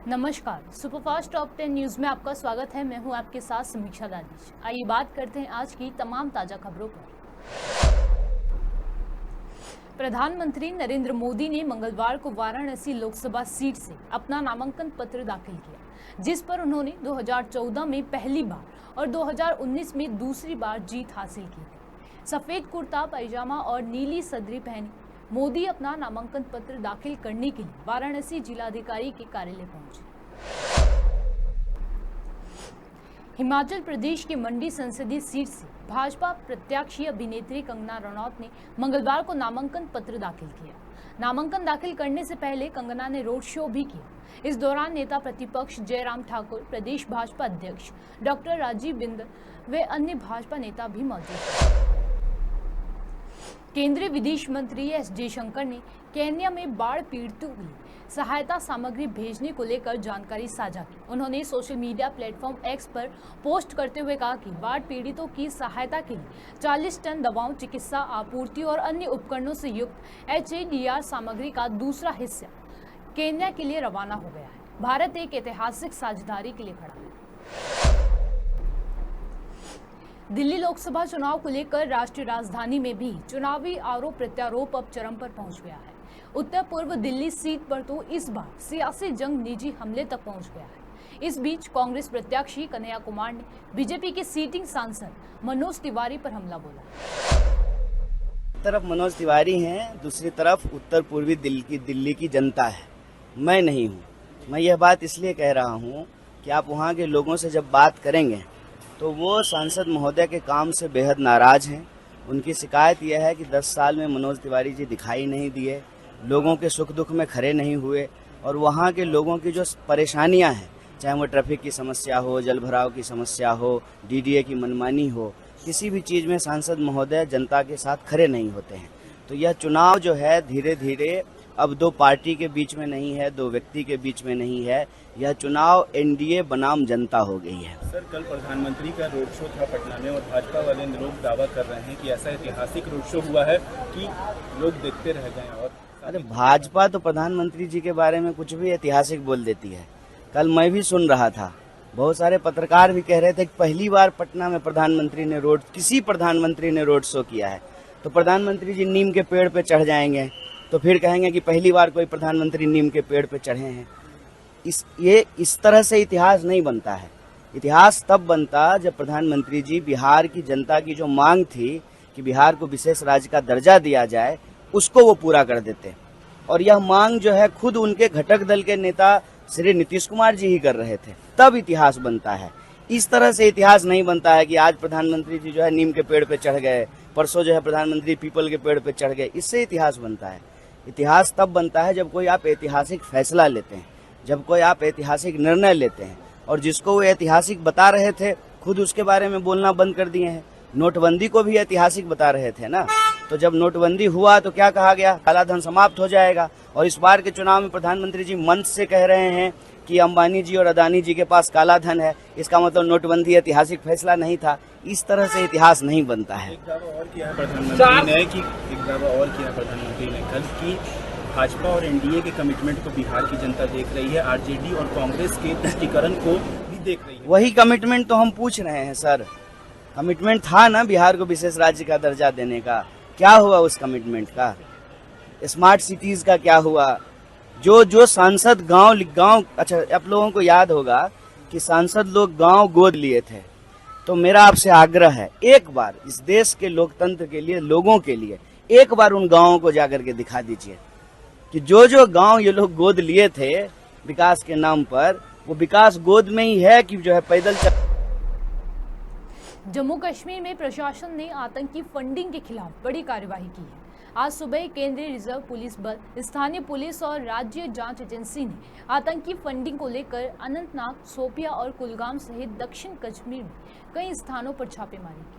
नमस्कार, superfast top 10 news में आपका स्वागत है। मैं हूं आपके साथ समीक्षा दानिश। आइए बात करते हैं आज की तमाम ताजा खबरों पर। प्रधानमंत्री नरेंद्र मोदी ने मंगलवार को वाराणसी लोकसभा सीट से अपना नामांकन पत्र दाखिल किया, जिस पर उन्होंने 2014 में पहली बार और 2019 में दूसरी बार जीत हासिल की थी। सफेद कुर्ता पैजामा और नीली सदरी पहनी मोदी अपना नामांकन पत्र दाखिल करने के लिए वाराणसी जिलाधिकारी के कार्यालय पहुंचे। हिमाचल प्रदेश के मंडी संसदीय सीट से भाजपा प्रत्याशी अभिनेत्री कंगना रनौत ने मंगलवार को नामांकन पत्र दाखिल किया। नामांकन दाखिल करने से पहले कंगना ने रोड शो भी किया। इस दौरान नेता प्रतिपक्ष जयराम ठाकुर, प्रदेश भाजपा अध्यक्ष डॉक्टर राजीव बिंदल व अन्य भाजपा नेता भी मौजूद थे। केंद्रीय विदेश मंत्री एस जयशंकर ने केन्या में बाढ़ पीड़ितों के लिए सहायता सामग्री भेजने को लेकर जानकारी साझा की। उन्होंने सोशल मीडिया प्लेटफॉर्म एक्स पर पोस्ट करते हुए कहा कि बाढ़ पीड़ितों की सहायता के लिए 40 टन दवाओं, चिकित्सा आपूर्ति और अन्य उपकरणों से युक्त HADR सामग्री का दूसरा हिस्सा केन्या के लिए रवाना हो गया है। भारत एक ऐतिहासिक साझेदारी के लिए खड़ा है। दिल्ली लोकसभा चुनाव को लेकर राष्ट्रीय राजधानी में भी चुनावी आरोप प्रत्यारोप अब चरम पर पहुंच गया है। उत्तर पूर्व दिल्ली सीट पर तो इस बार सियासी जंग निजी हमले तक पहुंच गया है। इस बीच कांग्रेस प्रत्याशी कन्हैया कुमार ने बीजेपी के सीटिंग सांसद मनोज तिवारी पर हमला बोला। तरफ मनोज तिवारी हैं, दूसरी तरफ उत्तर पूर्वी दिल्ली की जनता है। मैं नहीं हूँ। मैं यह बात इसलिए कह रहा हूँ कि आप वहाँ के लोगों से जब बात करेंगे तो वो सांसद महोदय के काम से बेहद नाराज हैं। उनकी शिकायत यह है कि 10 साल में मनोज तिवारी जी दिखाई नहीं दिए, लोगों के सुख दुख में खड़े नहीं हुए और वहाँ के लोगों की जो परेशानियाँ हैं, चाहे वो ट्रैफिक की समस्या हो, जल भराव की समस्या हो, DDA की मनमानी हो, किसी भी चीज़ में सांसद महोदय जनता के साथ खड़े नहीं होते हैं। तो यह चुनाव जो है धीरे धीरे अब 2 पार्टी के बीच में नहीं है, 2 व्यक्ति के बीच में नहीं है, यह चुनाव NDA बनाम जनता हो गई है। सर, कल प्रधानमंत्री का रोड शो था पटना में और भाजपा वाले लोग दावा कर रहे हैं कि ऐसा ऐतिहासिक रोड शो हुआ है कि लोग देखते रह गए। और अरे भाजपा तो प्रधानमंत्री जी के बारे में कुछ भी ऐतिहासिक बोल देती है। कल मैं भी सुन रहा था, बहुत सारे पत्रकार भी कह रहे थे कि पहली बार पटना में किसी प्रधानमंत्री ने रोड शो किया है। तो प्रधानमंत्री जी नीम के पेड़ पे चढ़ जाएंगे तो फिर कहेंगे कि पहली बार कोई प्रधानमंत्री नीम के पेड़ पे चढ़े हैं। इस तरह से इतिहास नहीं बनता है। इतिहास तब बनता जब प्रधानमंत्री जी बिहार की जनता की जो मांग थी कि बिहार को विशेष राज्य का दर्जा दिया जाए, उसको वो पूरा कर देते। और यह मांग जो है खुद उनके घटक दल के नेता श्री नीतीश कुमार जी ही कर रहे थे, तब इतिहास बनता है। इस तरह से इतिहास नहीं बनता है कि आज प्रधानमंत्री जी जो है नीम के पेड़ पे चढ़ गए, परसों जो है प्रधानमंत्री पीपल के पेड़ पे चढ़ गए। इससे इतिहास बनता है। इतिहास तब बनता है जब कोई आप ऐतिहासिक फैसला लेते हैं, जब कोई आप ऐतिहासिक निर्णय लेते हैं। और जिसको वो ऐतिहासिक बता रहे थे खुद उसके बारे में बोलना बंद कर दिए हैं। नोटबंदी को भी ऐतिहासिक बता रहे थे ना, तो जब नोटबंदी हुआ तो क्या कहा गया, काला धन समाप्त हो जाएगा। और इस बार के चुनाव में प्रधानमंत्री जी मंच से कह रहे हैं कि अंबानी जी और अदानी जी के पास काला धन है। इसका मतलब नोटबंदी ऐतिहासिक फैसला नहीं था। इस तरह से इतिहास नहीं बनता है। एक दावा और किया है प्रधानमंत्री ने कल की भाजपा और NDA के कमिटमेंट को बिहार की जनता देख रही है, RJD और कांग्रेस के तुष्टीकरण को भी देख रही है। वही कमिटमेंट तो हम पूछ रहे हैं सर। कमिटमेंट था ना बिहार को विशेष राज्य का दर्जा देने का, क्या हुआ उस कमिटमेंट का? स्मार्ट सिटीज का क्या हुआ? जो सांसद गांव अच्छा, आप लोगों को याद होगा कि सांसद लोग गांव गोद लिए थे। तो मेरा आपसे आग्रह है, एक बार इस देश के लोकतंत्र के लिए, लोगों के लिए एक बार उन गांवों को जाकर के दिखा दीजिए कि जो गांव ये लोग गोद लिए थे विकास के नाम पर, वो विकास गोद में ही है कि जो है पैदल जम्मू कश्मीर में प्रशासन ने आतंकी फंडिंग के खिलाफ बड़ी कार्यवाही की है। आज सुबह केंद्रीय रिजर्व पुलिस बल, स्थानीय पुलिस और राज्य जांच एजेंसी ने आतंकी फंडिंग को लेकर अनंतनाग, शोपियां और कुलगाम सहित दक्षिण कश्मीर में कई स्थानों पर छापेमारी की।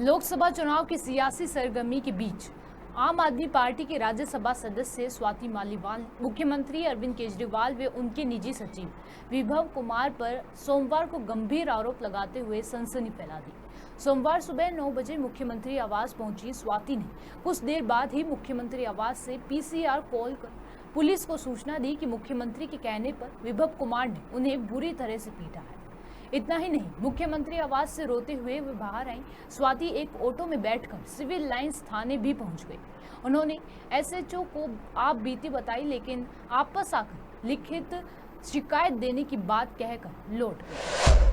लोकसभा चुनाव की सियासी सरगर्मी के बीच आम आदमी पार्टी के राज्यसभा सदस्य स्वाति मालीवाल ने मुख्यमंत्री अरविंद केजरीवाल व उनके निजी सचिव विभव कुमार पर सोमवार को गंभीर आरोप लगाते हुए सनसनी फैला दी। सोमवार सुबह 9 बजे मुख्यमंत्री आवास पहुंची स्वाति ने कुछ देर बाद ही मुख्यमंत्री आवास से PCR कॉल कर पुलिस को सूचना दी कि मुख्यमंत्री के कहने पर विभव कुमार ने उन्हें बुरी तरह से पीटा है। इतना ही नहीं, मुख्यमंत्री आवाज से रोते हुए वे बाहर आई। स्वाति एक ऑटो में बैठकर सिविल लाइंस थाने भी पहुंच गई। उन्होंने एसएचओ को आप बीती बताई, लेकिन आपस आकर लिखित शिकायत देने की बात कहकर लौट गए।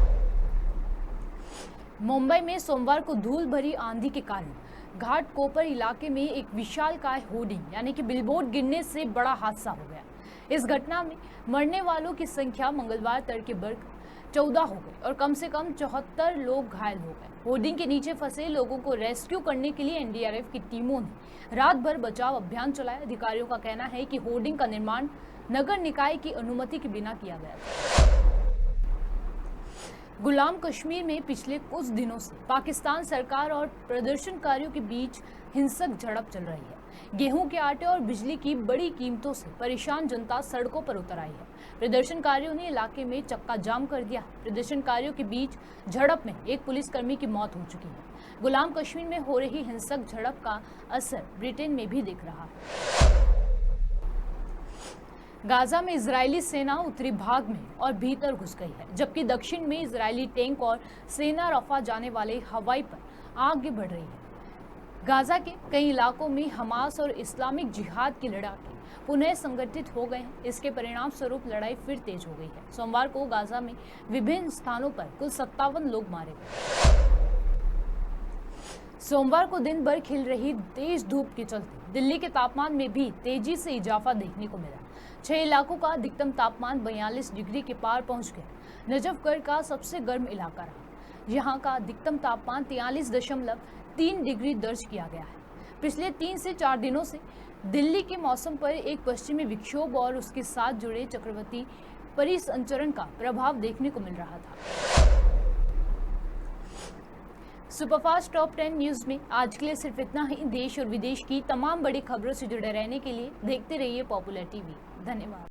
मुंबई में सोमवार को धूल भरी आंधी के कारण घाटकोपर इलाके में एक विशालकाय होर्डिंग यानी कि बिलबोर्ड गिरने से बड़ा हादसा हो गया। इस घटना में मरने वालों की संख्या मंगलवार तड़के बढ़कर 14 हो गई और कम से कम 74 लोग घायल हो गए। होर्डिंग के नीचे फंसे लोगों को रेस्क्यू करने के लिए एनडीआरएफ की टीमों ने रात भर बचाव अभियान चलाया। अधिकारियों का कहना है कि होर्डिंग का निर्माण नगर निकाय की अनुमति के बिना किया गया था। गुलाम कश्मीर में पिछले कुछ दिनों से पाकिस्तान सरकार और प्रदर्शनकारियों के बीच हिंसक झड़प चल रही है। गेहूं के आटे और बिजली की बड़ी कीमतों से परेशान जनता सड़कों पर उतर आई है। प्रदर्शनकारियों ने इलाके में चक्का जाम कर दिया। प्रदर्शनकारियों के बीच झड़प में एक पुलिसकर्मी की मौत हो चुकी है। गुलाम कश्मीर में हो रही हिंसक झड़प का असर ब्रिटेन में भी दिख रहा है। गाजा में इजरायली सेना उत्तरी भाग में और भीतर घुस गई है, जबकि दक्षिण में इजरायली टैंक और सेना रफा जाने वाले हवाई पर आगे बढ़ रही है। गाजा के कई इलाकों में हमास और इस्लामिक जिहाद की लड़ाके पुनः संगठित हो गए हैं। इसके परिणाम स्वरूप लड़ाई फिर तेज हो गई है। सोमवार को गाजा में विभिन्न स्थानों पर कुल 57 लोग मारे गए। सोमवार को दिन भर खिल रही तेज धूप के चलते दिल्ली के तापमान में भी तेजी से इजाफा देखने को मिला। 6 इलाकों का अधिकतम तापमान 42 डिग्री के पार पहुंच गया। नजफगढ़ का सबसे गर्म इलाका रहा। यहाँ का अधिकतम तापमान 43.3 डिग्री दर्ज किया गया है। पिछले 3 से 4 दिनों से दिल्ली के मौसम पर एक पश्चिमी विक्षोभ और उसके साथ जुड़े चक्रवाती परिसंचरण का प्रभाव देखने को मिल रहा था। सुपरफास्ट टॉप 10 न्यूज में आज के लिए सिर्फ इतना ही। देश और विदेश की तमाम बड़ी खबरों से जुड़े रहने के लिए देखते रहिए पॉपुलर टीवी। धन्यवाद।